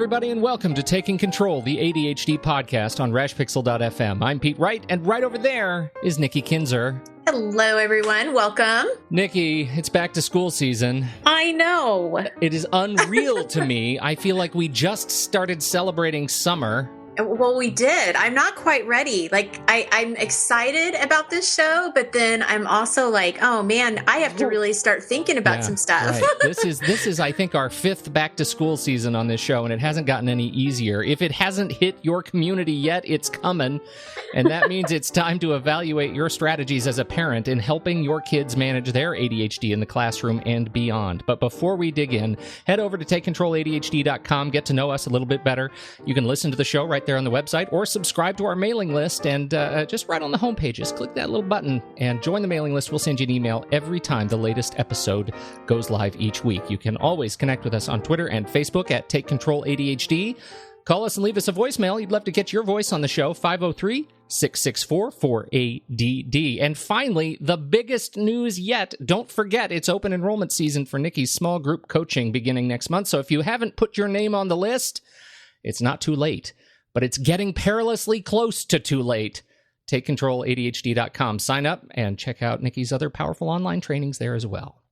everybody, and welcome to Taking Control, the ADHD podcast on rashpixel.fm. I'm Pete Wright, and right over there is Nikki Kinzer. Hello, everyone. Welcome. Nikki, it's back to school season. I know. It is unreal to me. I feel like we just started celebrating summer. Well, we did. I'm not quite ready. I'm excited about this show, but then I'm also like, oh man, I have to really start thinking about some stuff. Right. This is, I think, our fifth back to school season on this show, and it hasn't gotten any easier. If it hasn't hit your community yet, it's coming, and that means it's time to evaluate your strategies as a parent in helping your kids manage their ADHD in the classroom and beyond. But before we dig in, head over to TakeControlADHD.com, get to know us a little bit better. You can listen to the show right there on the website, or subscribe to our mailing list, and just right on the homepage, just click that little button and join the mailing list. We'll send you an email every time the latest episode goes live each week. You can always connect with us on Twitter and Facebook at Take Control ADHD. Call us and leave us a voicemail. You'd love to get your voice on the show, 503-664-4ADD. And finally, the biggest news yet, don't forget, it's open enrollment season for Nikki's small group coaching beginning next month. So if you haven't put your name on the list, it's not too late. But it's getting perilously close to too late. TakeControlADHD.com. Sign up and check out Nikki's other powerful online trainings there as well.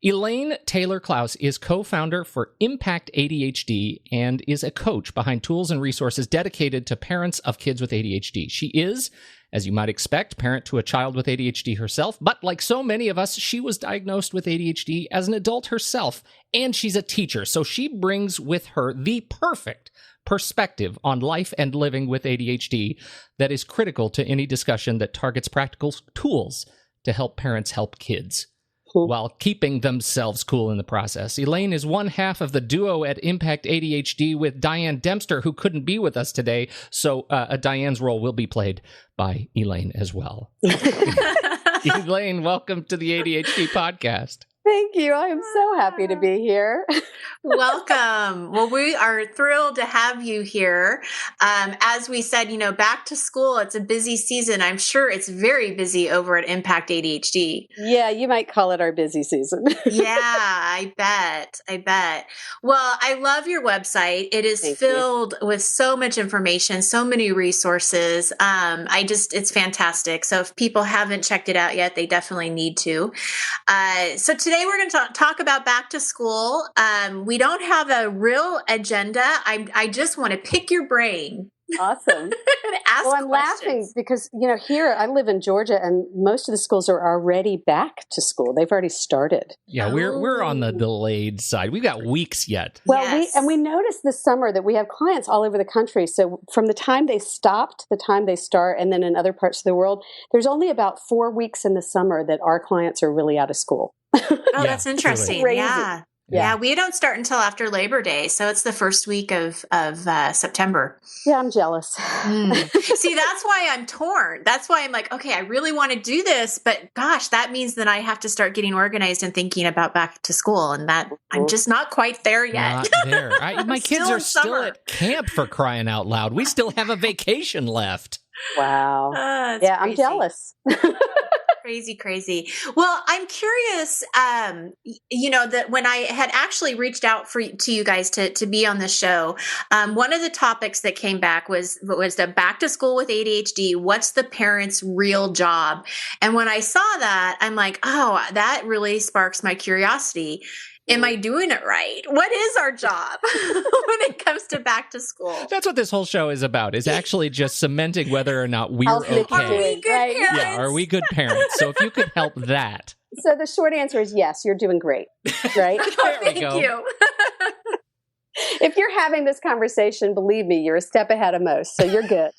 Elaine Taylor-Klaus is co-founder for ImpactADHD and is a coach behind tools and resources dedicated to parents of kids with ADHD. She is, as you might expect, parent to a child with ADHD herself, but like so many of us, she was diagnosed with ADHD as an adult herself, and she's a teacher, so she brings with her the perfect perspective on life and living with ADHD that is critical to any discussion that targets practical tools to help parents help kids while keeping themselves cool in the process. Elaine is one half of the duo at Impact ADHD with Diane Dempster, who couldn't be with us today, so Diane's role will be played by Elaine as well. Elaine, welcome to the ADHD podcast. Thank you. I am so happy to be here. Welcome. Well, we are thrilled to have you here. As we said, back to school, it's a busy season. I'm sure it's very busy over at Impact ADHD. Yeah, you might call it our busy season. Yeah, I bet. Well, I love your website. It is filled with so much information, so many resources. It's fantastic. So if people haven't checked it out yet, they definitely need to. So today we're going to talk about back to school. We don't have a real agenda. I just want to pick your brain. Awesome. Well, I'm laughing because, here I live in Georgia and most of the schools are already back to school. They've already started. Yeah, we're on the delayed side. We've got weeks yet. Well, we noticed this summer that we have clients all over the country. So from the time they stopped, the time they start, and then in other parts of the world, there's only about 4 weeks in the summer that our clients are really out of school. Oh, that's interesting. Crazy. Yeah, we don't start until after Labor Day, so it's the first week of September. Yeah, I'm jealous. See, that's why I'm torn. That's why I'm like, okay, I really want to do this, but gosh, that means that I have to start getting organized and thinking about back to school, and that I'm just not quite there yet. Not there. My kids are still at camp, for crying out loud. We still have a vacation left. Wow. Crazy. I'm jealous. Crazy. Well, I'm curious, that when I had actually reached out to you guys to be on the show, one of the topics that came back was the back to school with ADHD. What's the parent's real job? And when I saw that, I'm like, oh, that really sparks my curiosity. Am I doing it right? What is our job when it comes to back to school? That's what this whole show is about, is actually just cementing whether or not we're okay. Are we good parents? Yeah, are we good parents? So if you could help that. So the short answer is yes, you're doing great, right? Thank you. If you're having this conversation, believe me, you're a step ahead of most, so you're good.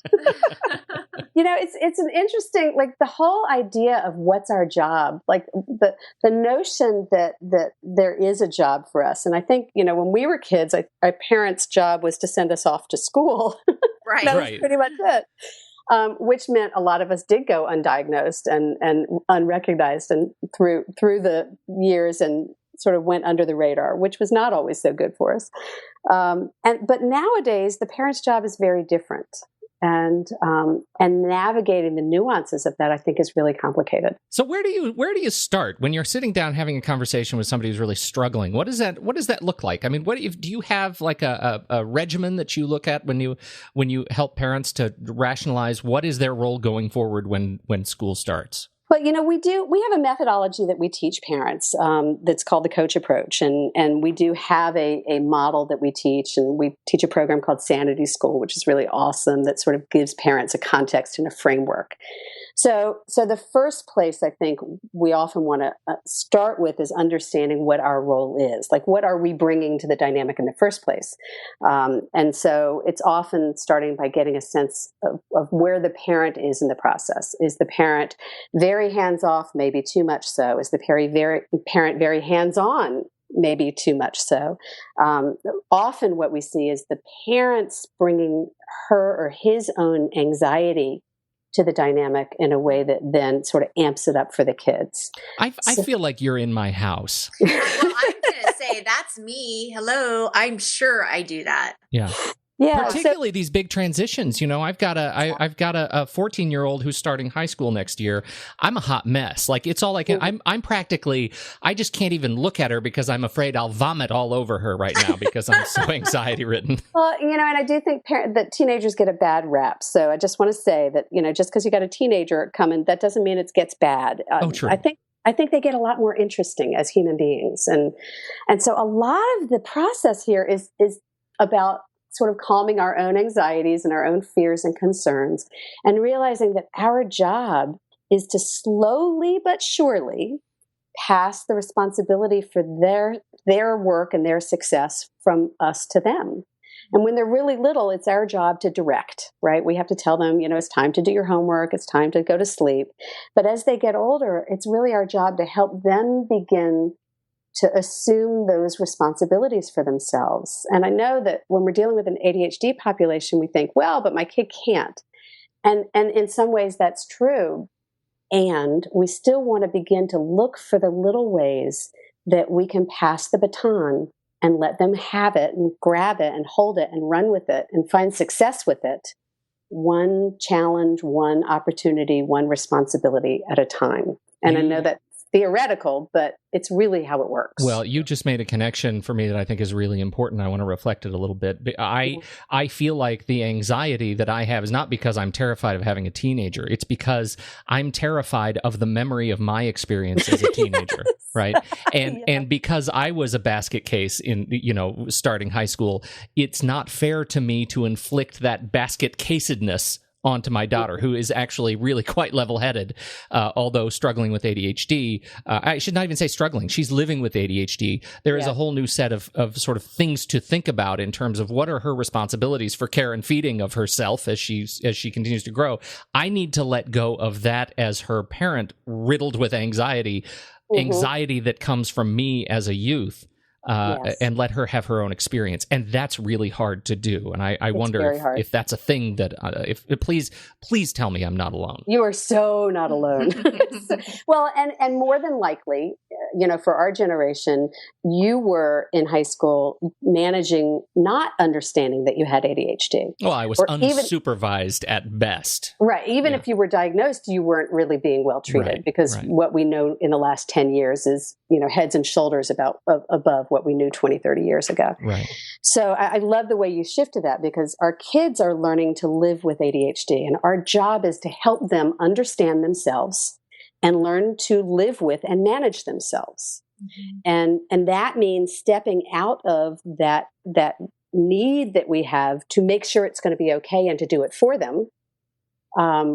It's an interesting, the whole idea of what's our job, the notion that there is a job for us. And I think, when we were kids, our parents' job was to send us off to school. Right. That was pretty much it. Which meant a lot of us did go undiagnosed and unrecognized and through the years and sort of went under the radar, which was not always so good for us. But nowadays, the parent's job is very different. and navigating the nuances of that, I think, is really complicated. So where do you start when you're sitting down having a conversation with somebody who's really struggling? What does that look like? I mean, do you have like a regimen that you look at when you help parents to rationalize what is their role going forward when school starts? Well, we have a methodology that we teach parents that's called the coach approach. And we do have a model that we teach, and we teach a program called Sanity School, which is really awesome, that sort of gives parents a context and a framework. So the first place I think we often want to start with is understanding what our role is. Like, what are we bringing to the dynamic in the first place? And so it's often starting by getting a sense of where the parent is in the process. Is the parent very hands-off, maybe too much so? Is the parent very hands-on, maybe too much so? Often what we see is the parents bringing her or his own anxiety to the dynamic in a way that then sort of amps it up for the kids. I feel like you're in my house. Well, I'm going to say that's me. Hello. I'm sure I do that. Yeah. Yeah, particularly these big transitions. I've got a 14-year-old who's starting high school next year. I'm a hot mess. Like, it's all like I'm practically, I just can't even look at her because I'm afraid I'll vomit all over her right now because I'm so anxiety ridden. Well, and I do think that teenagers get a bad rap. So I just want to say that, just because you got a teenager coming, that doesn't mean it gets bad. True. I think they get a lot more interesting as human beings. And so a lot of the process here is about sort of calming our own anxieties and our own fears and concerns, and realizing that our job is to slowly but surely pass the responsibility for their work and their success from us to them. And when they're really little, it's our job to direct, right? We have to tell them, it's time to do your homework, it's time to go to sleep. But as they get older, it's really our job to help them begin to assume those responsibilities for themselves. And I know that when we're dealing with an ADHD population, we think, well, but my kid can't. And in some ways that's true. And we still want to begin to look for the little ways that we can pass the baton and let them have it and grab it and hold it and run with it and find success with it. One challenge, one opportunity, one responsibility at a time. And I know that's theoretical, but it's really how it works. Well, you just made a connection for me that I think is really important. I want to reflect it a little bit. I feel like the anxiety that I have is not because I'm terrified of having a teenager. It's because I'm terrified of the memory of my experience as a teenager, right? And because I was a basket case in, starting high school, it's not fair to me to inflict that basket casedness onto my daughter, who is actually really quite level-headed, although struggling with ADHD. I should not even say struggling. She's living with ADHD. There is a whole new set of sort of things to think about in terms of what are her responsibilities for care and feeding of herself as she continues to grow. I need to let go of that as her parent, riddled with anxiety that comes from me as a youth. And let her have her own experience. And that's really hard to do. And I wonder if that's a thing that, please tell me I'm not alone. You are so not alone. Well, and more than likely, for our generation, you were in high school managing, not understanding that you had ADHD. Well, I was unsupervised at best. Right. Even if you were diagnosed, you weren't really being well treated because what we know in the last 10 years is, heads and shoulders above what we knew 20, 30 years ago. Right. So I love the way you shifted that, because our kids are learning to live with ADHD, and our job is to help them understand themselves and learn to live with and manage themselves. Mm-hmm. And that means stepping out of that need that we have to make sure it's going to be okay and to do it for them.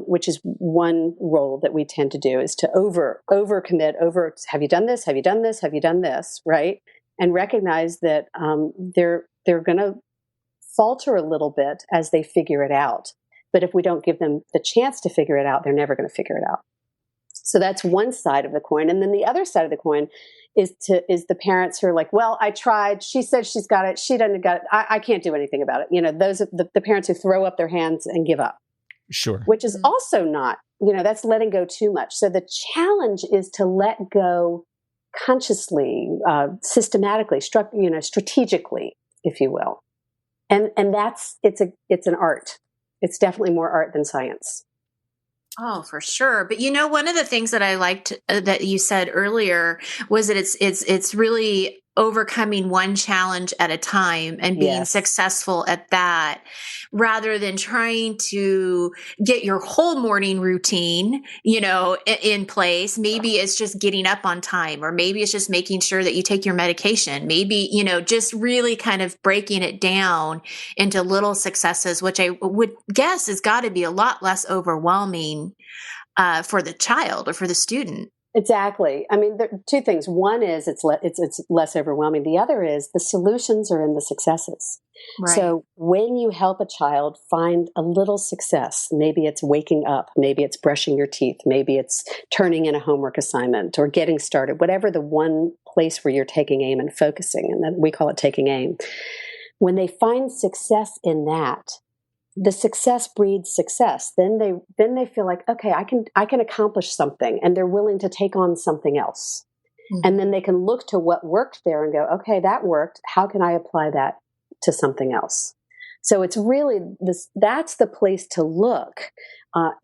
Which is one role that we tend to do, is to overcommit, have you done this? Have you done this? Have you done this? Right. And recognize that, they're going to falter a little bit as they figure it out. But if we don't give them the chance to figure it out, they're never going to figure it out. So that's one side of the coin. And then the other side of the coin is the parents who are like, well, I tried. She said she's got it. She doesn't got it. I can't do anything about it. Those are the parents who throw up their hands and give up. Sure. Which is also not, that's letting go too much. So the challenge is to let go consciously, systematically, strategically, if you will. And it's an art. It's definitely more art than science. Oh, for sure. But one of the things that I liked that you said earlier was that it's really overcoming one challenge at a time and being successful at that, rather than trying to get your whole morning routine, in place. Maybe it's just getting up on time, or maybe it's just making sure that you take your medication. Maybe, just really kind of breaking it down into little successes, which I would guess has got to be a lot less overwhelming for the child or for the student. Exactly. I mean, there are two things. One is it's less overwhelming. The other is the solutions are in the successes. Right. So when you help a child find a little success, maybe it's waking up, maybe it's brushing your teeth, maybe it's turning in a homework assignment or getting started, whatever the one place where you're taking aim and focusing, and then we call it taking aim. When they find success in that, the success breeds success. Then they feel like, okay, I can accomplish something, and they're willing to take on something else. Mm-hmm. And then they can look to what worked there and go, okay, that worked. How can I apply that to something else? So it's really that's the place to look.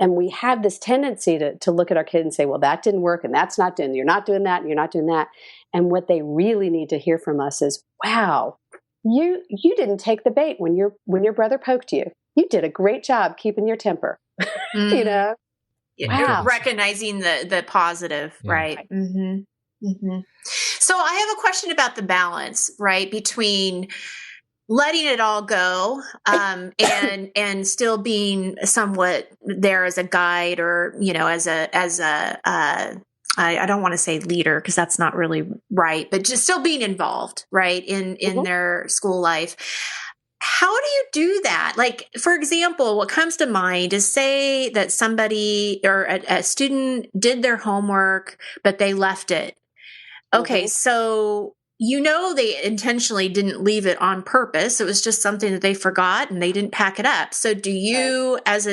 And we have this tendency to look at our kid and say, well, that didn't work, and that's not doing, you're not doing that, and you're not doing that. And what they really need to hear from us is, wow, you didn't take the bait when your brother poked you. You did a great job keeping your temper, Wow. Recognizing the positive, right? Mm-hmm. Mm-hmm. So I have a question about the balance, right, between letting it all go and still being somewhat there as a guide, or as a I don't want to say leader, because that's not really right, but just still being involved, right, in their school life. How do you do that? Like, for example, what comes to mind is, say that somebody or a student did their homework, but they left it. Okay, so they intentionally didn't leave it on purpose. It was just something that they forgot and they didn't pack it up. So do you, as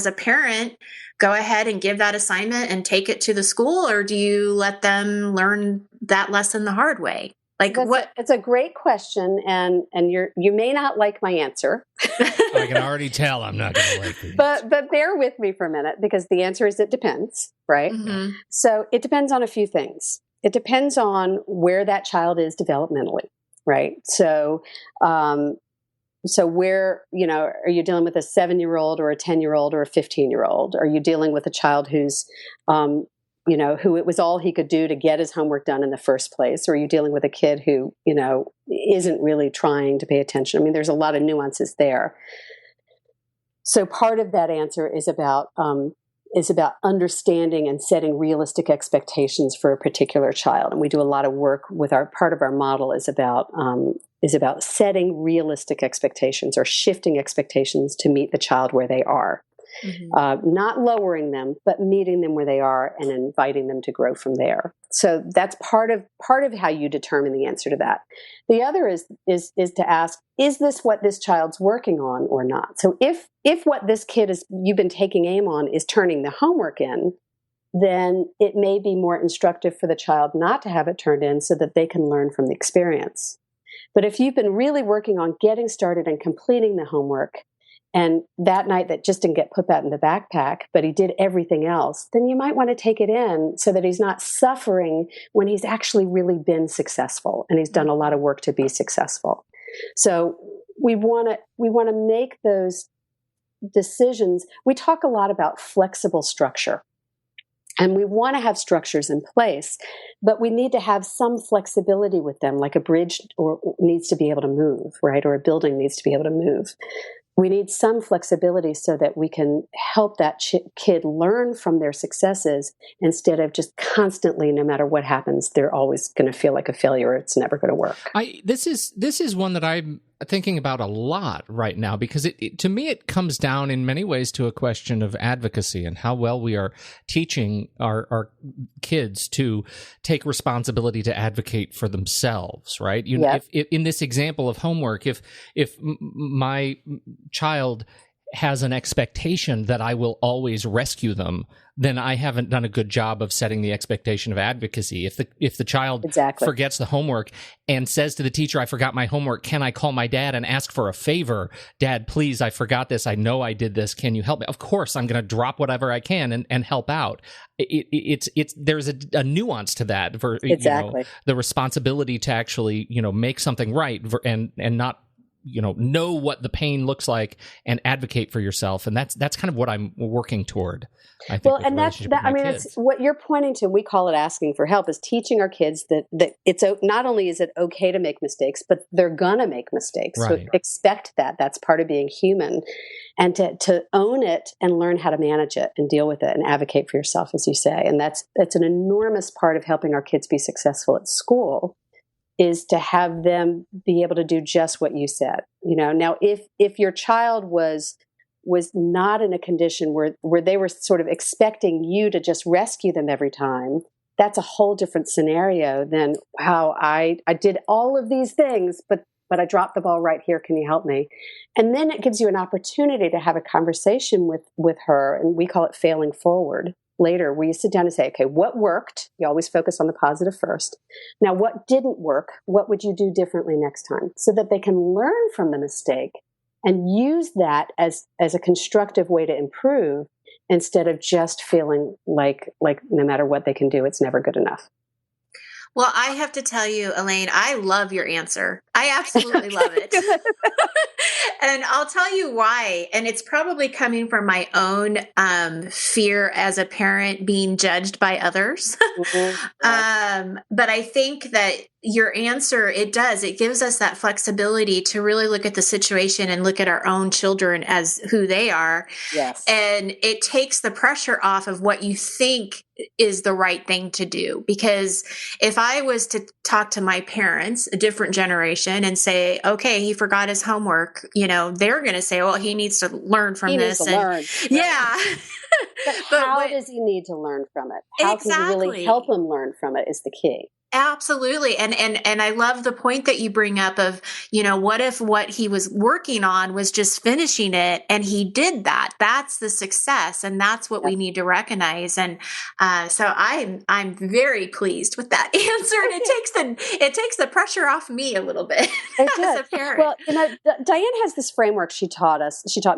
a parent, go ahead and give that assignment and take it to the school, or do you let them learn that lesson the hard way? Like, it's a great question, and you may not like my answer. I can already tell I'm not going to like it. But bear with me for a minute, because the answer is it depends, right? Mm-hmm. So it depends on a few things. It depends on where that child is developmentally, right? So where, are you dealing with a 7-year-old or a 10-year-old or a 15-year-old? Are you dealing with a child who's who it was all he could do to get his homework done in the first place? Or are you dealing with a kid who, isn't really trying to pay attention? I mean, there's a lot of nuances there. So part of that answer is about understanding and setting realistic expectations for a particular child. And we do a lot of work with part of our model is about setting realistic expectations, or shifting expectations to meet the child where they are. Mm-hmm. Not lowering them, but meeting them where they are and inviting them to grow from there. So that's part of how you determine the answer to that. The other is to ask, is this what this child's working on or not? So if what this kid you've been taking aim on is turning the homework in, then it may be more instructive for the child not to have it turned in, so that they can learn from the experience. But if you've been really working on getting started and completing the homework, and that night that just didn't get put that in the backpack, but he did everything else, then you might want to take it in so that he's not suffering when he's actually really been successful and he's done a lot of work to be successful. So we want to make those decisions. We talk a lot about flexible structure. And we want to have structures in place, but we need to have some flexibility with them, like a bridge needs to be able to move, right? Or a building needs to be able to move. We need some flexibility so that we can help that kid learn from their successes, instead of just constantly, no matter what happens, they're always going to feel like a failure. It's never going to work. This is one that I'm thinking about a lot right now, because to me it comes down in many ways to a question of advocacy and how well we are teaching our kids to take responsibility to advocate for themselves, right? If in this example of homework, if my child has an expectation that I will always rescue them, then I haven't done a good job of setting the expectation of advocacy. If the child forgets the homework and says to the teacher, I forgot my homework, can I call my dad and ask for a favor? Dad, please, I forgot this. I know I did this. Can you help me? Of course, I'm going to drop whatever I can and help out. There's a nuance to that for the responsibility to actually, make something right and not, know what the pain looks like and advocate for yourself. And that's kind of what I'm working toward. I think. Well, and it's what you're pointing to. We call it asking for help, is teaching our kids that it's not only is it okay to make mistakes, but they're gonna make mistakes. Right. So expect that. That's part of being human, and to own it and learn how to manage it and deal with it and advocate for yourself, as you say. And that's an enormous part of helping our kids be successful at school, is to have them be able to do just what you said. Now if your child was not in a condition where they were sort of expecting you to just rescue them every time, that's a whole different scenario than how I did all of these things, but I dropped the ball right here. Can you help me? And then it gives you an opportunity to have a conversation with her, and we call it failing forward. Later, where you sit down and say, okay, what worked? You always focus on the positive first. Now, what didn't work? What would you do differently next time? So that they can learn from the mistake and use that as a constructive way to improve, instead of just feeling like no matter what they can do, it's never good enough. Well, I have to tell you, Elaine, I love your answer. I absolutely love it. And I'll tell you why. And it's probably coming from my own fear as a parent being judged by others. Mm-hmm. But I think that your answer, it gives us that flexibility to really look at the situation and look at our own children as who they are. Yes. And it takes the pressure off of what you think is the right thing to do. Because if I was to talk to my parents, a different generation, and say, okay, he forgot his homework, they're going to say, well, he needs to learn from this. Needs to learn. Yeah. But how does he need to learn from it? How can you really help him learn from it is the key. Absolutely. And I love the point that you bring up of, what if what he was working on was just finishing it and he did that? That's the success. And that's what we need to recognize. And so I'm very pleased with that answer. And it takes the pressure off me a little bit as a parent. Well, Diane has this framework she taught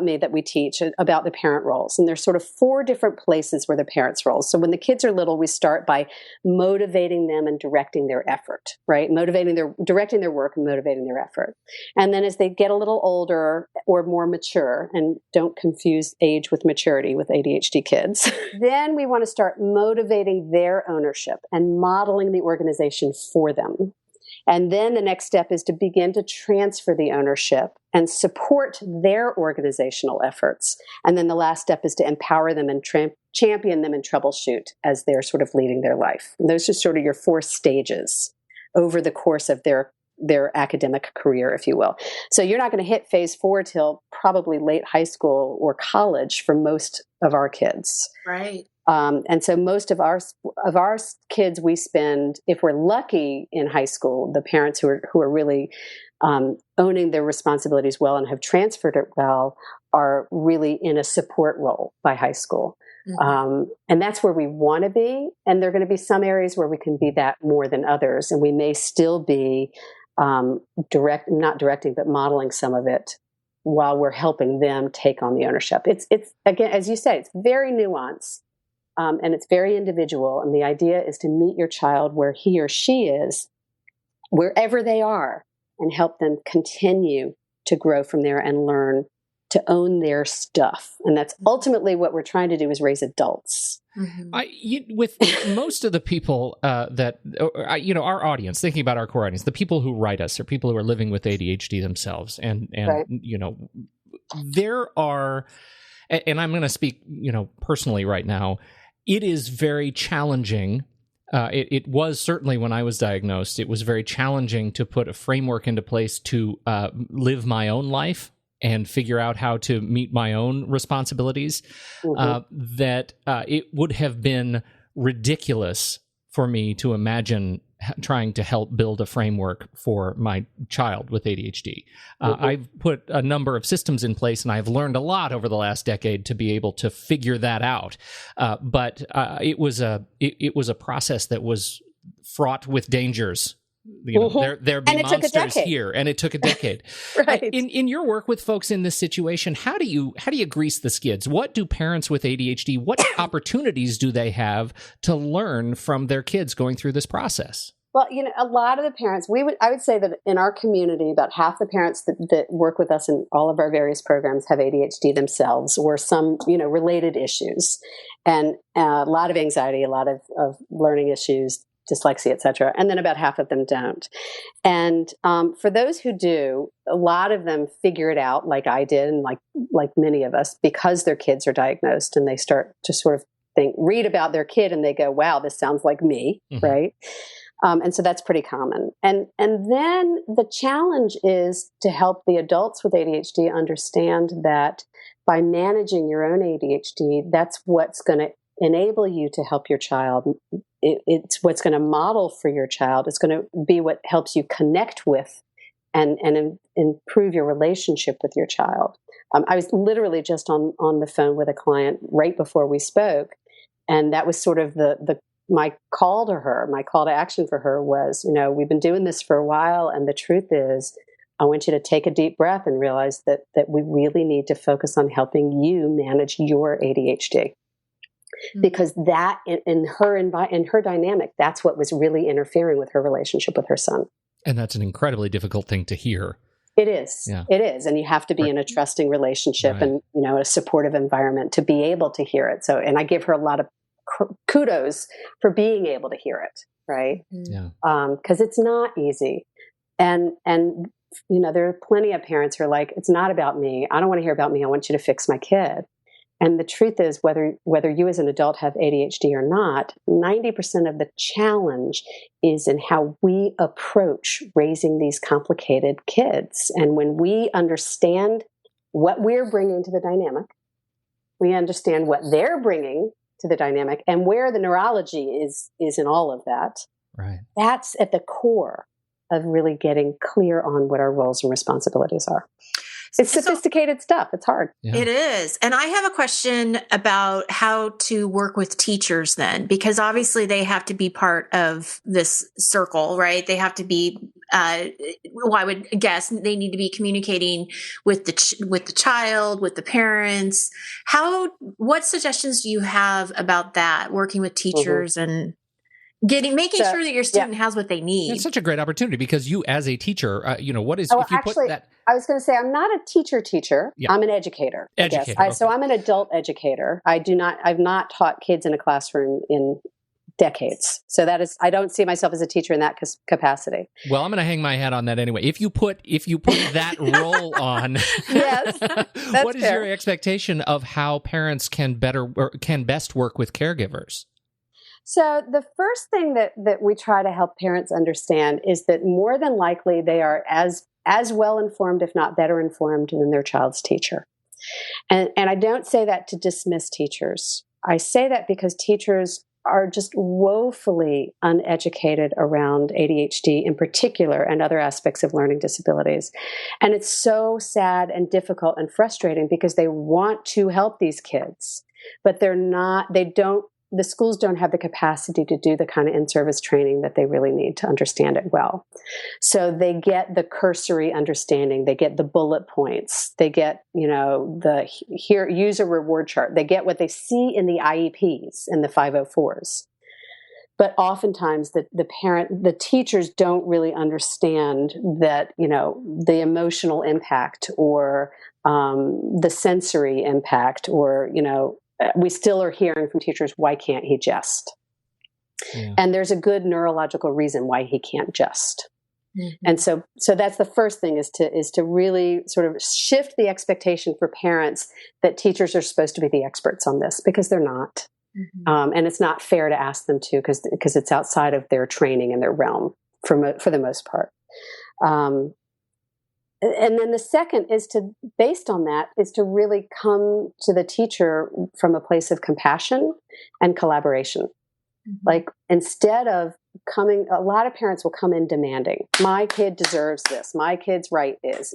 me that we teach about the parent roles. And there's sort of 4 different places where the parents' roles. So when the kids are little, we start by motivating them and directing their effort, right? Directing their work and motivating their effort. And then as they get a little older or more mature, and don't confuse age with maturity with ADHD kids, then we want to start motivating their ownership and modeling the organization for them. And then the next step is to begin to transfer the ownership and support their organizational efforts. And then the last step is to empower them and champion them and troubleshoot as they're sort of leading their life. And those are sort of your 4 stages over the course of their academic career, if you will. So you're not going to hit phase 4 till probably late high school or college for most of our kids. Right. And so most of our kids, we spend, if we're lucky in high school, the parents who are really owning their responsibilities well and have transferred it well are really in a support role by high school. Mm-hmm. And that's where we want to be. And there are going to be some areas where we can be that more than others. And we may still be not directing, but modeling some of it while we're helping them take on the ownership. It's again, as you say, it's very nuanced. And it's very individual. And the idea is to meet your child where he or she is, wherever they are, and help them continue to grow from there and learn to own their stuff. And that's ultimately what we're trying to do, is raise adults. Mm-hmm. With most of the people that, our audience, thinking about our core audience, the people who write us are people who are living with ADHD themselves. And right. There are, and I'm going to speak, personally right now, it is very challenging. It was certainly when I was diagnosed, it was very challenging to put a framework into place to live my own life and figure out how to meet my own responsibilities. Mm-hmm. That it would have been ridiculous for me to imagine trying to help build a framework for my child with ADHD. I've put a number of systems in place, and I've learned a lot over the last decade to be able to figure that out. But it was a process that was fraught with dangers. There be monsters here, and it took a decade. Right. In your work with folks in this situation, how do you grease the skids? What do parents with ADHD, what opportunities do they have to learn from their kids going through this process? Well, a lot of the parents, I would say that in our community, about half the parents that work with us in all of our various programs have ADHD themselves or some, related issues, and a lot of anxiety, a lot of learning issues, dyslexia, et cetera. And then about half of them don't. And for those who do, a lot of them figure it out like I did and like many of us, because their kids are diagnosed, and they start to sort of read about their kid and they go, wow, this sounds like me, right? And so that's pretty common. And then the challenge is to help the adults with ADHD understand that by managing your own ADHD, that's what's going to enable you to help your child. It's what's going to model for your child. It's going to be what helps you connect with and improve your relationship with your child. I was literally just on the phone with a client right before we spoke, and that was sort of my call to her. My call to action for her was, we've been doing this for a while, and the truth is, I want you to take a deep breath and realize that we really need to focus on helping you manage your ADHD. Because that in her dynamic, that's what was really interfering with her relationship with her son. And that's an incredibly difficult thing to hear. It is. Yeah. It is. And you have to be in a trusting relationship and, a supportive environment to be able to hear it. So, and I give her a lot of kudos for being able to hear it. Right. Yeah. Cause it's not easy. And, there are plenty of parents who are like, it's not about me. I don't want to hear about me. I want you to fix my kid. And the truth is, whether you as an adult have ADHD or not, 90% of the challenge is in how we approach raising these complicated kids. And when we understand what we're bringing to the dynamic, we understand what they're bringing to the dynamic, and where the neurology is in all of that. Right. That's at the core of really getting clear on what our roles and responsibilities are. It's sophisticated stuff. It's hard. Yeah. It is. And I have a question about how to work with teachers then, because obviously they have to be part of this circle, right? They have to be, I would guess they need to be communicating with the child, with the parents. What suggestions do you have about that, working with teachers and making sure that your student has what they need? It's such a great opportunity, because you as a teacher, what is, if you actually, put that... I was going to say, I'm not a teacher. Yeah. I'm an educator. Okay. So I'm an adult educator. I've not taught kids in a classroom in decades. So I don't see myself as a teacher in that capacity. Well, I'm going to hang my hat on that anyway. If you put that role on, yes, what is your expectation of how parents can best work with caregivers? So the first thing that we try to help parents understand is that more than likely they are as well informed, if not better informed, than their child's teacher. And I don't say that to dismiss teachers. I say that because teachers are just woefully uneducated around ADHD in particular, and other aspects of learning disabilities. And it's so sad and difficult and frustrating, because they want to help these kids, but the schools don't have the capacity to do the kind of in-service training that they really need to understand it well. So they get the cursory understanding, they get the bullet points, they get, use a reward chart, they get what they see in the IEPs and the 504s. But oftentimes the teachers don't really understand that, the emotional impact or the sensory impact, or, we still are hearing from teachers, why can't he just? Yeah. And there's a good neurological reason why he can't just. Mm-hmm. And so that's the first thing, is to really sort of shift the expectation for parents that teachers are supposed to be the experts on this, because they're not. Mm-hmm. And it's not fair to ask them to, because it's outside of their training and their realm for the most part. And then the second based on that, is to really come to the teacher from a place of compassion and collaboration. Mm-hmm. Like, instead of a lot of parents will come in demanding, my kid deserves this, my kid's right is,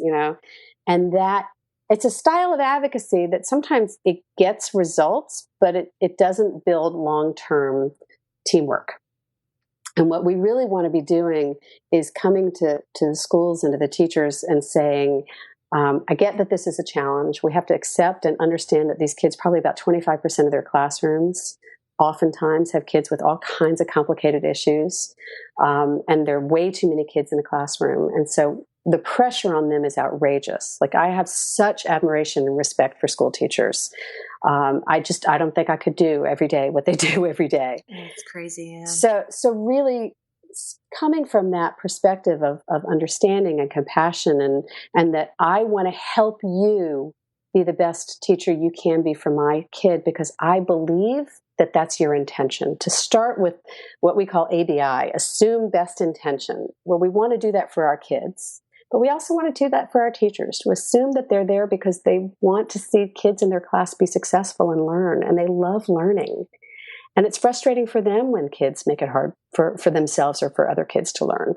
and that it's a style of advocacy that sometimes it gets results, but it doesn't build long-term teamwork. And what we really want to be doing is coming to the schools and to the teachers and saying, I get that this is a challenge. We have to accept and understand that these kids, probably about 25% of their classrooms, oftentimes have kids with all kinds of complicated issues. And there are way too many kids in the classroom. And so the pressure on them is outrageous. Like, I have such admiration and respect for school teachers. I don't think I could do every day what they do every day. It's crazy. Yeah. So really coming from that perspective of understanding and compassion and that I want to help you be the best teacher you can be for my kid, because I believe that that's your intention. To start with what we call ABI, assume best intention. Well, we want to do that for our kids, but we also want to do that for our teachers, to assume that they're there because they want to see kids in their class be successful and learn, and they love learning. And it's frustrating for them when kids make it hard for themselves or for other kids to learn,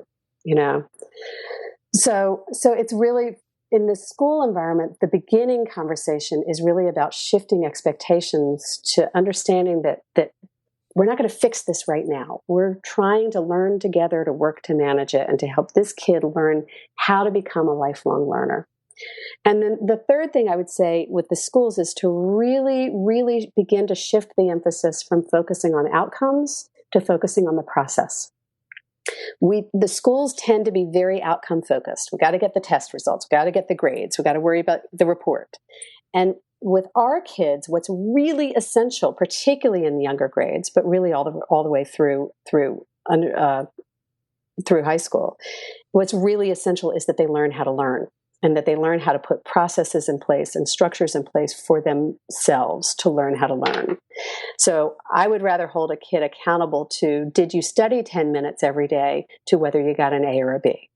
So it's really, in the school environment, the beginning conversation is really about shifting expectations to understanding that we're not going to fix this right now. We're trying to learn together to work to manage it and to help this kid learn how to become a lifelong learner. And then the third thing I would say with the schools is to really, really begin to shift the emphasis from focusing on outcomes to focusing on the process. The schools tend to be very outcome focused. We got to get the test results. We got to get the grades. We got to worry about the report. And with our kids, what's really essential, particularly in the younger grades, but really all the way through high school, what's really essential is that they learn how to learn, and that they learn how to put processes in place and structures in place for themselves to learn how to learn. So I would rather hold a kid accountable to, did you study 10 minutes every day, to whether you got an A or a B.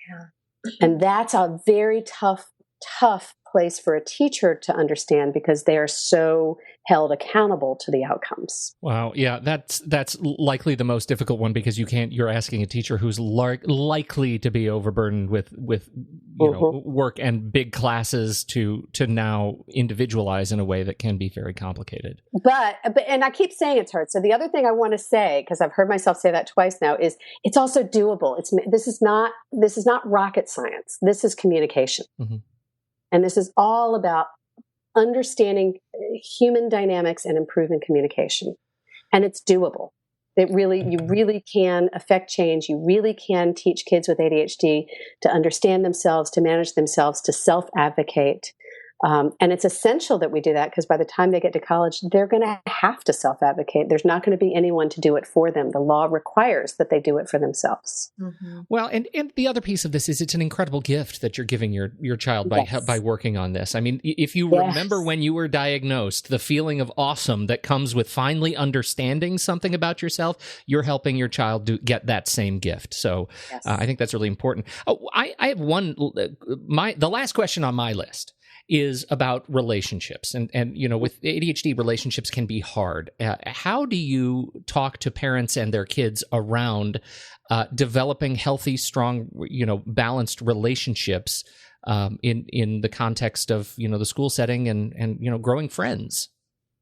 Yeah. And that's a very tough place for a teacher to understand, because they are so held accountable to the outcomes. Wow. Yeah, that's likely the most difficult one, because you're asking a teacher who's likely to be overburdened with work and big classes to now individualize in a way that can be very complicated. But and I keep saying it's hard. So the other thing I want to say, because I've heard myself say that twice now, is it's also doable. This is not rocket science. This is communication. Mm-hmm. And this is all about understanding human dynamics and improving communication. And it's doable. You really can affect change. You really can teach kids with ADHD to understand themselves, to manage themselves, to self-advocate. And it's essential that we do that, because by the time they get to college, they're going to have to self-advocate. There's not going to be anyone to do it for them. The law requires that they do it for themselves. Mm-hmm. Well, and the other piece of this is it's an incredible gift that you're giving your child by working on this. I mean, if you remember when you were diagnosed, the feeling of awesome that comes with finally understanding something about yourself, you're helping your child get that same gift. So I think that's really important. I have the last question on my list is about relationships. And with ADHD, relationships can be hard. How do you talk to parents and their kids around developing healthy, strong, balanced relationships in the context of, the school setting and growing friends?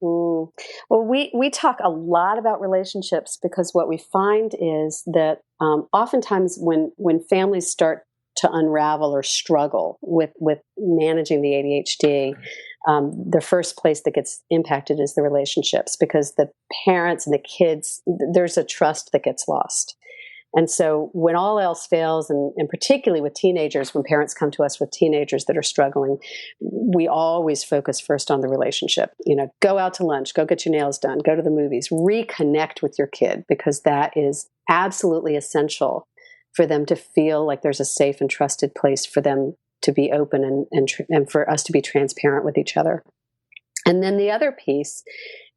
Well, we talk a lot about relationships, because what we find is that oftentimes when families start to unravel or struggle with managing the ADHD, the first place that gets impacted is the relationships, because the parents and the kids, there's a trust that gets lost. And so when all else fails, and particularly with teenagers, when parents come to us with teenagers that are struggling, we always focus first on the relationship. Go out to lunch, go get your nails done, go to the movies, reconnect with your kid, because that is absolutely essential for them to feel like there's a safe and trusted place for them to be open and for us to be transparent with each other. And then the other piece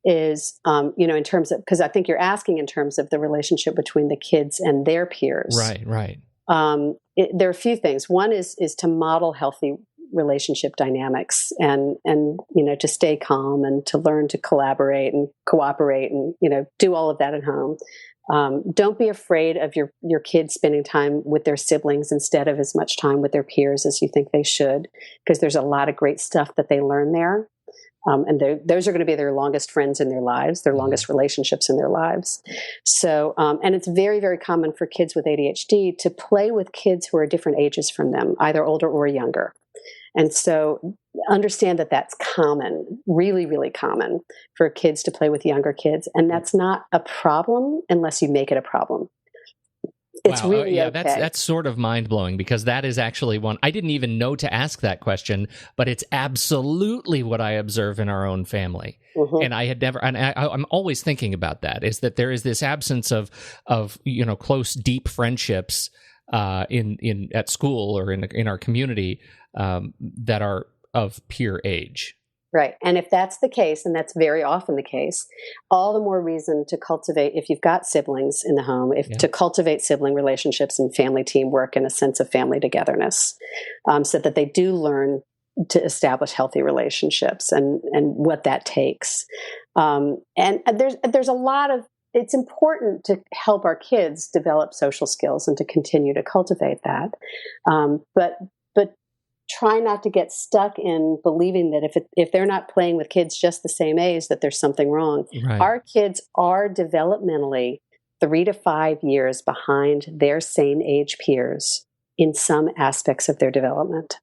is, in terms of, because I think you're asking in terms of the relationship between the kids and their peers. Right. There are a few things. One is to model healthy relationship dynamics and to stay calm and to learn to collaborate and cooperate and, do all of that at home. Don't be afraid of your kids spending time with their siblings instead of as much time with their peers as you think they should, because there's a lot of great stuff that they learn there. And those are going to be their longest friends in their lives, their longest relationships in their lives. So, and it's very, very common for kids with ADHD to play with kids who are different ages from them, either older or younger. And so understand that that's common, really, really common for kids to play with younger kids. And that's not a problem unless you make it a problem. It's wow. really okay. That's sort of mind-blowing, because that is actually one I didn't even know to ask that question, but it's absolutely what I observe in our own family. Mm-hmm. And I had never, and I'm always thinking about that, is that there is this absence of close, deep friendships in at school or in our community that are of peer age. Right. And if that's the case, and that's very often the case, all the more reason to cultivate, if you've got siblings in the home, to cultivate sibling relationships and family teamwork and a sense of family togetherness, so that they do learn to establish healthy relationships and what that takes. And there's a lot of, it's important to help our kids develop social skills and to continue to cultivate that. But try not to get stuck in believing that if they're not playing with kids just the same age, that there's something wrong. Right. Our kids are developmentally 3 to 5 years behind their same age peers in some aspects of their development,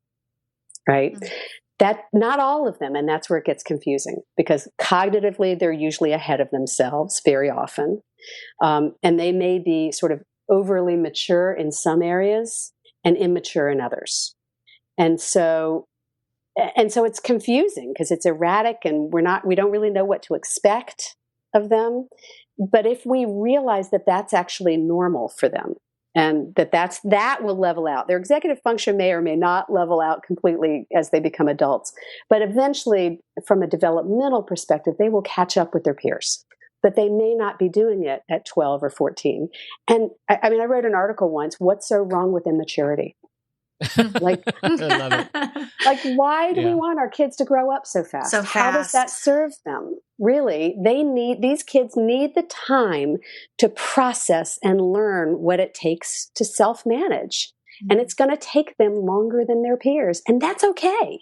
right? Mm-hmm. That not all of them, and that's where it gets confusing, because cognitively they're usually ahead of themselves very often, and they may be sort of overly mature in some areas and immature in others. And so it's confusing because it's erratic and we don't really know what to expect of them. But if we realize that that's actually normal for them and that will level out, their executive function may or may not level out completely as they become adults. But eventually, from a developmental perspective, they will catch up with their peers. But they may not be doing it at 12 or 14. And I wrote an article once, "What's so wrong with immaturity?" Like, I love it. Like, why do we want our kids to grow up so fast? How does that serve them? Really, these kids need the time to process and learn what it takes to self-manage. Mm-hmm. And it's going to take them longer than their peers. And that's okay.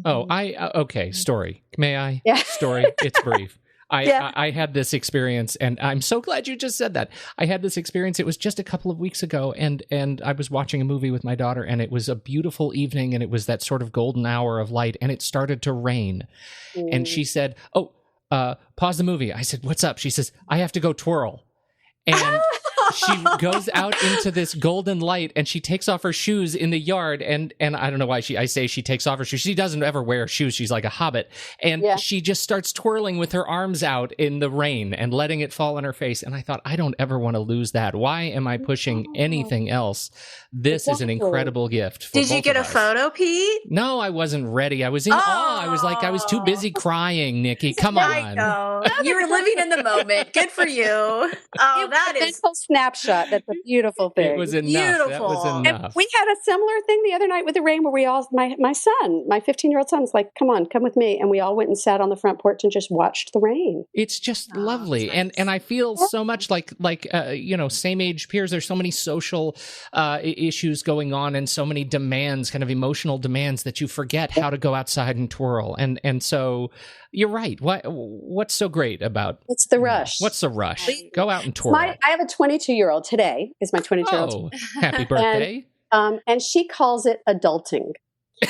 Oh, okay. Story. May I? Yeah. Story. It's brief. I had this experience, and I'm so glad you just said that. I had this experience. It was just a couple of weeks ago, and I was watching a movie with my daughter, and it was a beautiful evening, and it was that sort of golden hour of light, and it started to rain. And she said, pause the movie. I said, what's up? She says, I have to go twirl. And she goes out into this golden light, and she takes off her shoes in the yard. And I don't know why I say she takes off her shoes. She doesn't ever wear shoes. She's like a hobbit. And she just starts twirling with her arms out in the rain and letting it fall on her face. And I thought, I don't ever want to lose that. Why am I pushing anything else? This is an incredible gift. Did you get a photo, Pete? No, I wasn't ready. I was in awe. I was too busy crying, Nikki. Come on. I know. You were living in the moment. Good for you. Oh, that is a snapshot. That's a beautiful thing. It was enough. Beautiful. That was enough. And we had a similar thing the other night with the rain, where we all, my son, my 15-year-old son, was like, come with me. And we all went and sat on the front porch and just watched the rain. It's just lovely. Nice. And I feel so much like same age peers. There's so many social issues going on, and so many demands, kind of emotional demands, that you forget how to go outside and twirl. And so you're right. What's so great about it's the rush? What's the rush? Go out and twirl. I have a 22-year-old today. Is my 22-year-old? Oh, happy birthday! And she calls it adulting.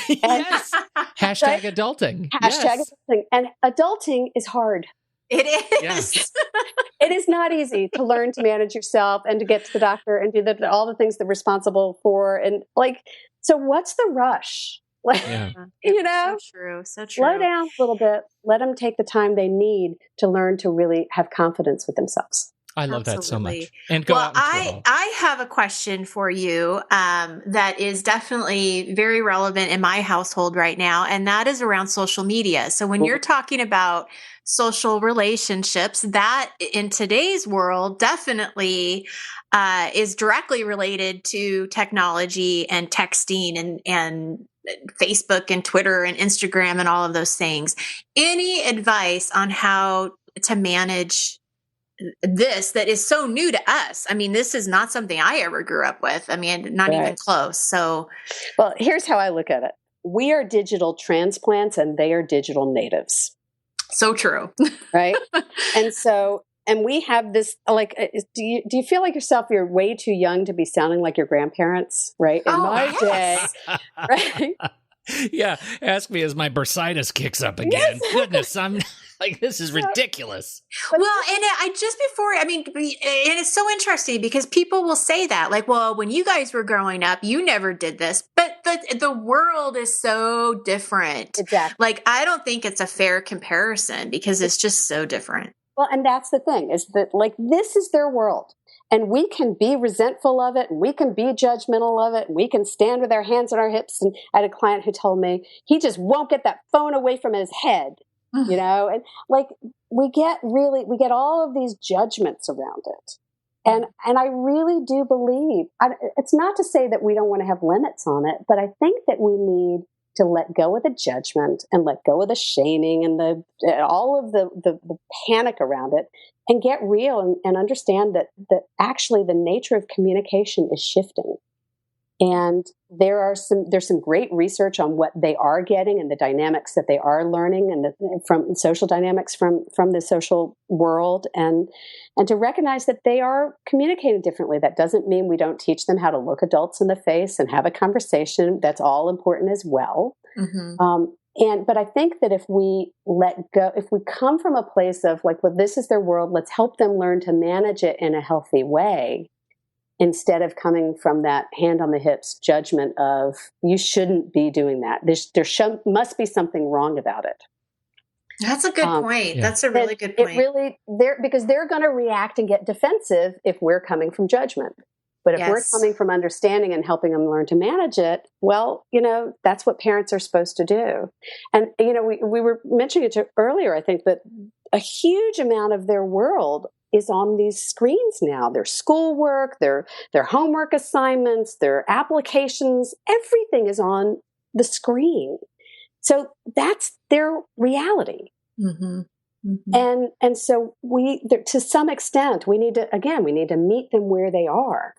Yes. Hashtag adulting. Hashtag adulting. And adulting is hard. It is. Yes. It is not easy to learn to manage yourself and to get to the doctor and do all the things they're responsible for. And so what's the rush? So true. Slow down a little bit. Let them take the time they need to learn to really have confidence with themselves. I love that so much. And go out and twirl. I have a question for you that is definitely very relevant in my household right now, and that is around social media. So when you're talking about social relationships, that in today's world definitely is directly related to technology and texting and Facebook and Twitter and Instagram and all of those things. Any advice on how to manage this that is so new to us. I mean, this is not something I ever grew up with. I mean, not even close. So, well, here's how I look at it. We are digital transplants and they are digital natives. So true. Right. And we have this, like, do you feel like yourself, you're way too young to be sounding like your grandparents, right? In my day, right? Yeah. Ask me as my bursitis kicks up again. Yes. Goodness, I'm like, this is ridiculous. Well, and it's so interesting because people will say that, like, well, when you guys were growing up, you never did this, but the world is so different. Exactly. Like, I don't think it's a fair comparison because it's just so different. Well, and that's the thing, is that, like, this is their world. And we can be resentful of it, and we can be judgmental of it, and we can stand with our hands on our hips. And I had a client who told me he just won't get that phone away from his head, you know? And, like, we get all of these judgments around it. And I really do believe, it's not to say that we don't want to have limits on it, but I think that we need to let go of the judgment and let go of the shaming and all of the panic around it, and get real and understand that actually the nature of communication is shifting. And there's some great research on what they are getting and the dynamics that they are learning, and from social dynamics from the social world, and to recognize that they are communicating differently. That doesn't mean we don't teach them how to look adults in the face and have a conversation. That's all important as well. Mm-hmm. But I think that if we let go, if we come from a place of, like, well, this is their world, let's help them learn to manage it in a healthy way, instead of coming from that hand on the hips judgment of, you shouldn't be doing that. There must be something wrong about it. That's a good point. Yeah. That's a really good point. Because they're going to react and get defensive if we're coming from judgment. But if we're coming from understanding and helping them learn to manage it, well, that's what parents are supposed to do. And, we were mentioning it earlier, I think, that a huge amount of their world is on these screens now. Their schoolwork, their homework assignments, their applications, everything is on the screen. So that's their reality. Mm-hmm. Mm-hmm. And so to some extent, we need to meet them where they are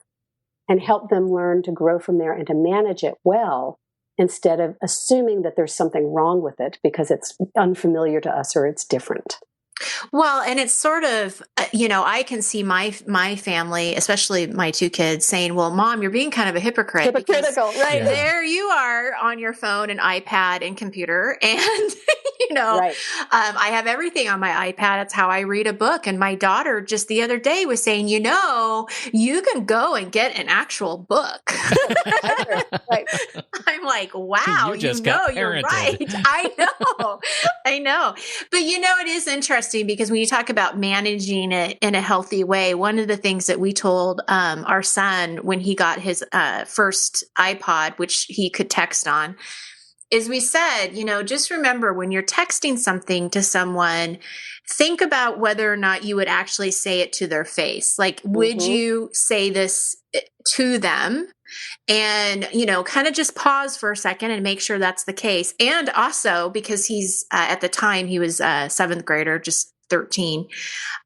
and help them learn to grow from there and to manage it well, instead of assuming that there's something wrong with it because it's unfamiliar to us or it's different. Well, and it's sort of, I can see my family, especially my two kids, saying, well, Mom, you're being kind of a hypocrite. Hypocritical, right. Yeah. There you are on your phone and iPad and computer. And, right. I have everything on my iPad. It's how I read a book. And my daughter just the other day was saying, you can go and get an actual book. Right. I'm like, wow, you're right. I know. But, it is interesting because when you talk about managing it in a healthy way, one of the things that we told our son when he got his first iPod, which he could text on, is we said, just remember when you're texting something to someone, think about whether or not you would actually say it to their face. Like, would you say this to them? And, kind of just pause for a second and make sure that's the case. And also, because he's, at the time, he was a seventh grader, just 13.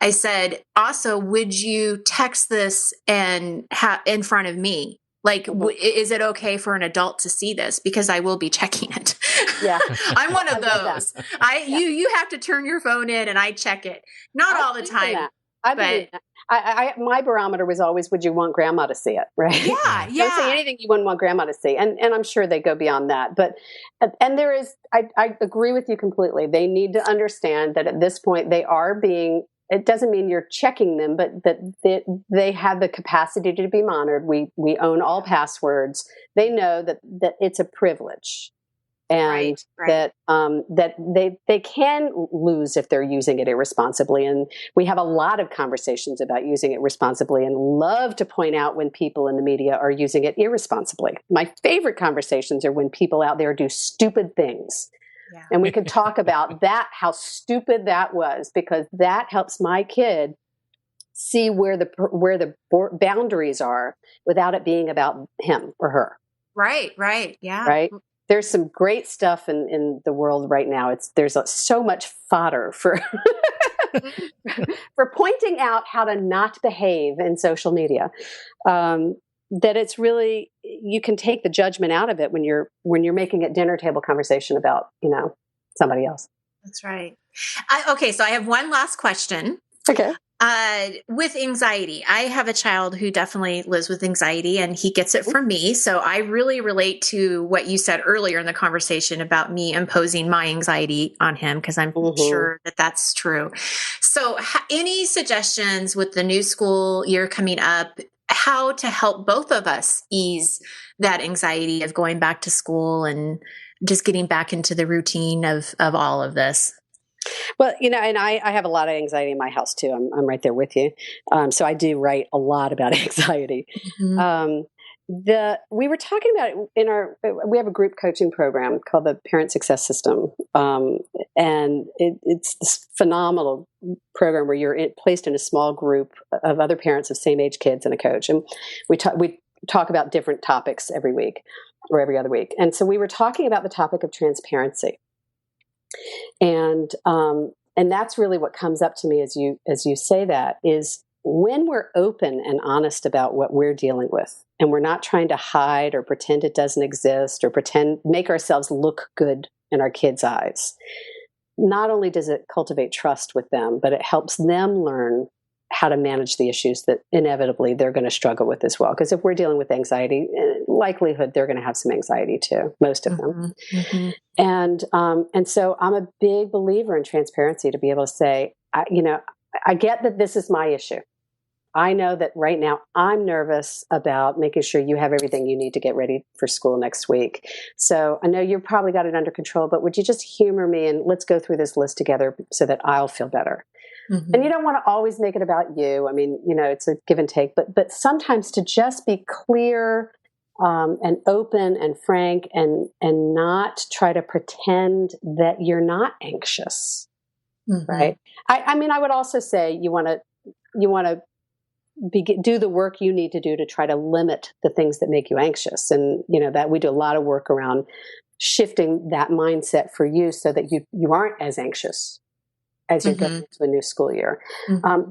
I said, also, would you text this and in front of me? Like, is it okay for an adult to see this? Because I will be checking it. Yeah. I'm one of those. You have to turn your phone in and I check it. Not all the time. My barometer was always, would you want grandma to see it? Right. Yeah. Don't say anything you wouldn't want grandma to see. And I'm sure they go beyond that. But, and there is, I agree with you completely. They need to understand that at this point they are being, it doesn't mean you're checking them, but that they have the capacity to be monitored. We own all passwords. They know that it's a privilege. And that they can lose if they're using it irresponsibly. And we have a lot of conversations about using it responsibly, and love to point out when people in the media are using it irresponsibly. My favorite conversations are when people out there do stupid things. Yeah. And we can talk about that, how stupid that was, because that helps my kid see where the boundaries are without it being about him or her. Right. Yeah. Right. There's some great stuff in the world right now. There's so much fodder for for pointing out how to not behave in social media. That it's really, you can take the judgment out of it when you're making a dinner table conversation about, somebody else. That's right. Okay, so I have one last question. Okay. With anxiety, I have a child who definitely lives with anxiety, and he gets it from me. So I really relate to what you said earlier in the conversation about me imposing my anxiety on him, because I'm sure that that's true. So any suggestions with the new school year coming up, how to help both of us ease that anxiety of going back to school and just getting back into the routine of all of this? Well, and I have a lot of anxiety in my house too. I'm right there with you. So I do write a lot about anxiety. We were talking about it we have a group coaching program called the Parent Success System. And it's this phenomenal program where you're placed in a small group of other parents of same age kids and a coach. And we talk about different topics every week or every other week. And so we were talking about the topic of transparency. And that's really what comes up to me as you say that, is when we're open and honest about what we're dealing with, and we're not trying to hide or pretend it doesn't exist or make ourselves look good in our kids' eyes. Not only does it cultivate trust with them, but it helps them learn how to manage the issues that inevitably they're going to struggle with as well. Because if we're dealing with anxiety, likelihood they're going to have some anxiety too, most of them. And so I'm a big believer in transparency, to be able to say, I get that this is my issue. I know that right now I'm nervous about making sure you have everything you need to get ready for school next week. So I know you've probably got it under control, but would you just humor me and let's go through this list together so that I'll feel better. And you don't want to always make it about you. I mean, it's a give and take, but sometimes to just be clear and open and frank and not try to pretend that you're not anxious, right? I mean, I would also say you want to do the work you need to do to try to limit the things that make you anxious. And, that we do a lot of work around shifting that mindset for you so that you aren't as anxious as you're going into a new school year.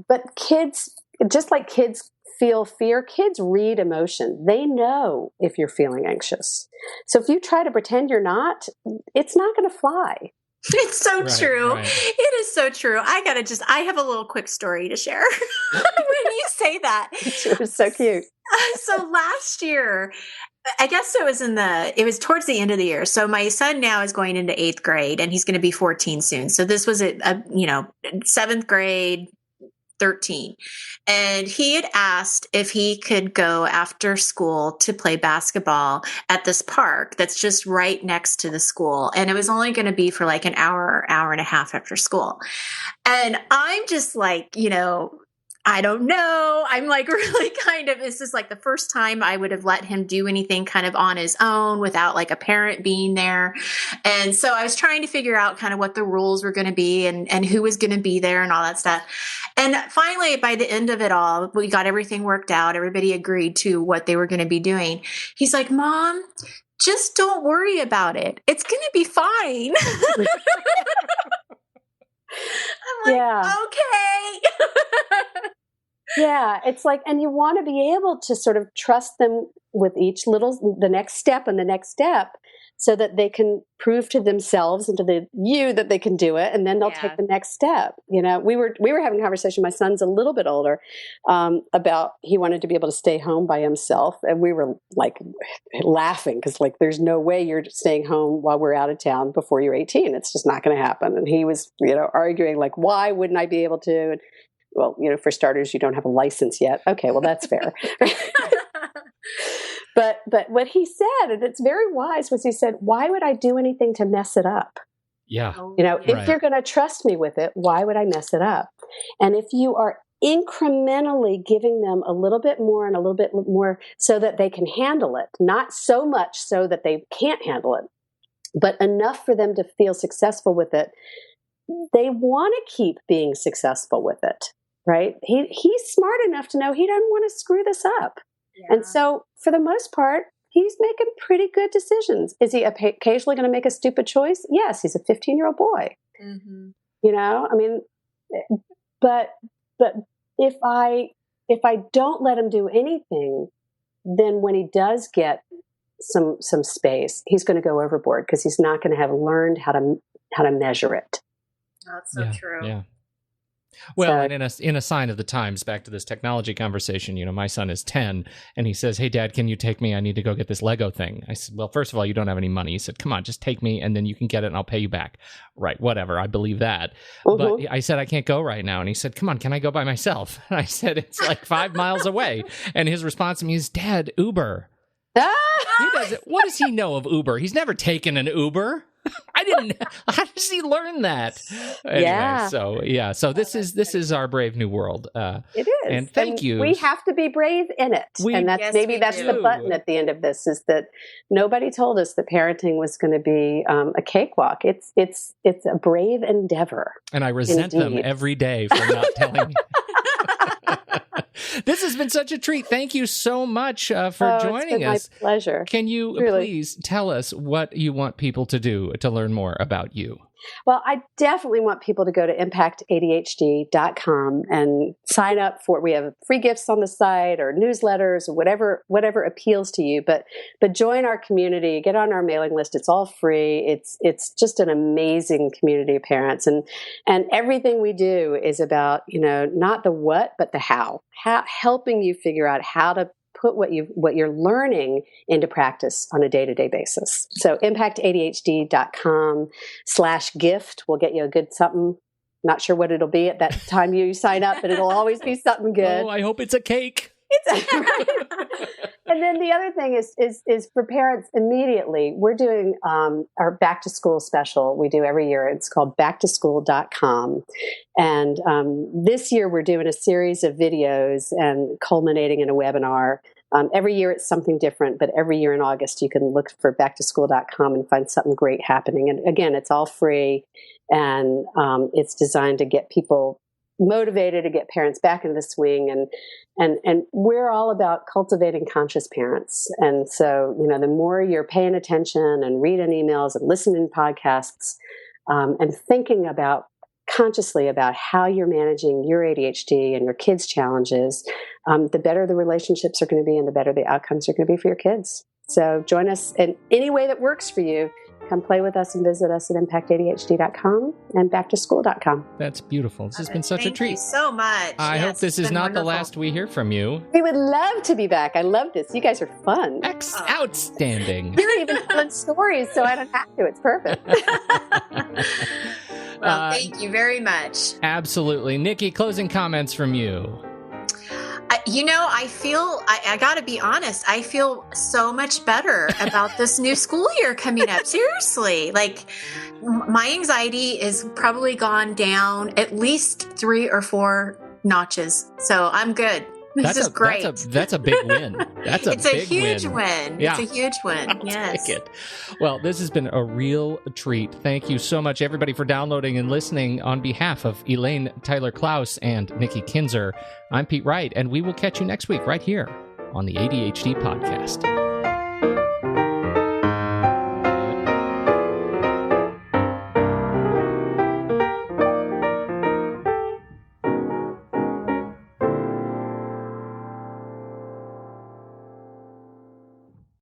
But kids, just like kids feel fear, kids read emotion. They know if you're feeling anxious. So if you try to pretend you're not, it's not going to fly. It's so true. Right. It is so true. I have a little quick story to share when you say that. It was so cute. So last year, I guess it was towards the end of the year. So my son now is going into 8th grade and he's going to be 14 soon. So this was a 7th grade, 13. And he had asked if he could go after school to play basketball at this park that's just right next to the school. And it was only going to be for like an hour and a half after school. And I'm just like, I don't know. I'm like really this is like the first time I would have let him do anything kind of on his own without like a parent being there. And so I was trying to figure out kind of what the rules were going to be and who was going to be there and all that stuff. And finally, by the end of it all, we got everything worked out. Everybody agreed to what they were going to be doing. He's like, Mom, just don't worry about it. It's going to be fine. I'm like, okay. Yeah, it's like, and you want to be able to sort of trust them with the next step and the next step, so that they can prove to themselves and to you that they can do it, and then they'll take the next step. We were having a conversation. My son's a little bit older, about he wanted to be able to stay home by himself, and we were like laughing because like there's no way you're staying home while we're out of town before you're 18. It's just not going to happen. And he was arguing like, why wouldn't I be able to? And, well, for starters, you don't have a license yet. Okay, well, that's fair. But what he said, and it's very wise, was he said, why would I do anything to mess it up? Yeah. If you're going to trust me with it, why would I mess it up? And if you are incrementally giving them a little bit more and a little bit more so that they can handle it, not so much so that they can't handle it, but enough for them to feel successful with it, they want to keep being successful with it. Right? He's smart enough to know he doesn't want to screw this up. Yeah. And so for the most part, he's making pretty good decisions. Is he occasionally going to make a stupid choice? Yes, he's a 15-year-old boy. I mean, But if I don't let him do anything, then when he does get some space, he's going to go overboard because he's not going to have learned how to measure it. That's so true. Yeah. Well, and in a sign of the times, back to this technology conversation, my son is 10, and he says, "Hey, Dad, can you take me? I need to go get this Lego thing." I said, "Well, first of all, you don't have any money." He said, "Come on, just take me, and then you can get it, and I'll pay you back." Right, whatever, I believe that. But I said, "I can't go right now." And he said, "Come on, can I go by myself?" And I said, "It's like 5 miles away." And his response to me is, "Dad, Uber." What does he know of Uber? He's never taken an Uber. How does he learn that? Anyway, so this is our brave new world. It is. And thank you. We have to be brave in it. That's the button at the end of this, is that nobody told us that parenting was going to be a cakewalk. It's a brave endeavor. And I resent them every day for not telling me. This has been such a treat. Thank you so much for joining us. It's been my pleasure. Can you please tell us what you want people to do to learn more about you? Well, I definitely want people to go to ImpactADHD.com and sign up for, we have free gifts on the site or newsletters or whatever appeals to you. But join our community, get on our mailing list. It's all free. It's just an amazing community of parents. And everything we do is about, not the what, but the how helping you figure out how to put what you're learning into practice on a day-to-day basis. So ImpactADHD.com/gift will get you a good something. Not sure what it'll be at that time you sign up, but it'll always be something good. Oh, I hope it's a cake. And then the other thing is for parents immediately, we're doing our back to school special we do every year. It's called backtoschool.com. And this year we're doing a series of videos and culminating in a webinar. Every year it's something different, but every year in August you can look for backtoschool.com and find something great happening. And again, it's all free, and it's designed to get people motivated, to get parents back into the swing, and we're all about cultivating conscious parents. And so, the more you're paying attention and reading emails and listening to podcasts, and thinking consciously about how you're managing your ADHD and your kids' challenges, the better the relationships are going to be and the better the outcomes are going to be for your kids. So join us in any way that works for you. Come play with us and visit us at ImpactADHD.com and backtoschool.com. That's beautiful. This has been such a treat. Thank you so much. I hope this is not the last we hear from you. We would love to be back. I love this. You guys are fun. Outstanding. You're even telling stories, so I don't have to. It's perfect. Well, thank you very much. Absolutely. Nikki, closing comments from you. I got to be honest, I feel so much better about this new school year coming up. Seriously, my anxiety is probably gone down at least 3 or 4 notches. So I'm good. This is great. That's a big win. It's a huge win. Yeah. It's a huge win. Yes. Take it. Well, this has been a real treat. Thank you so much, everybody, for downloading and listening. On behalf of Elaine Taylor-Klaus and Nikki Kinzer, I'm Pete Wright, and we will catch you next week right here on the ADHD Podcast.